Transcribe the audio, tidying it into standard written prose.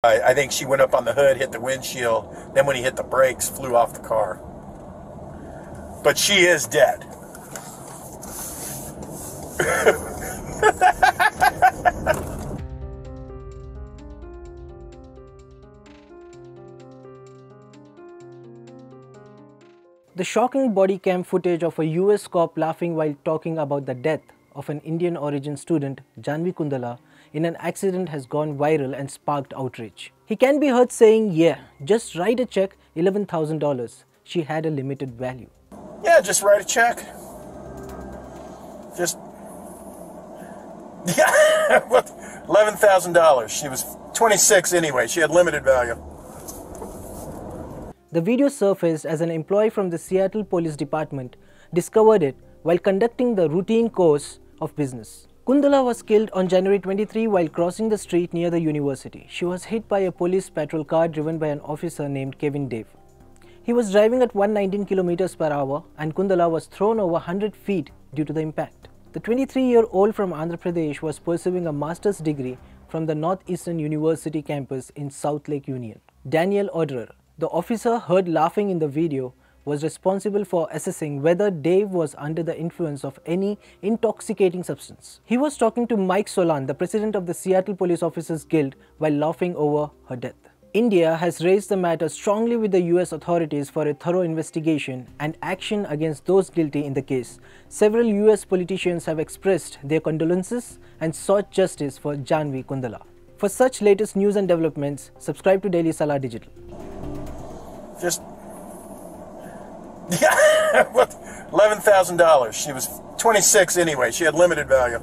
I think she went up on the hood, hit the windshield, then when he hit the brakes, flew off the car. But she is dead. The shocking body cam footage of a US cop laughing while talking about the death of an Indian origin student, Jahnavi Kandula, in an accident has gone viral and sparked outrage. He can be heard saying, "Yeah, just write a check, $11,000. She had a limited value." Yeah, just write a check. Just, yeah, $11,000. She was 26 anyway. She had limited value. The video surfaced as an employee from the Seattle Police Department discovered it while conducting the routine course of business. Kandula was killed on January 23 while crossing the street near the university. She was hit by a police patrol car driven by an officer named Kevin Dave. He was driving at 119 kilometers per hour and Kandula was thrown over 100 feet due to the impact. The 23-year-old from Andhra Pradesh was pursuing a master's degree from the Northeastern University campus in South Lake Union. Daniel Orderer, the officer heard laughing in the video, was responsible for assessing whether Dave was under the influence of any intoxicating substance. He was talking to Mike Solan, the president of the Seattle Police Officers Guild, while laughing over her death. India has raised the matter strongly with the US authorities for a thorough investigation and action against those guilty in the case. Several US politicians have expressed their condolences and sought justice for Jahnavi Kandula. For such latest news and developments, subscribe to Daily Salah Digital. Just, yeah, $11,000. She was 26 anyway. She had limited value.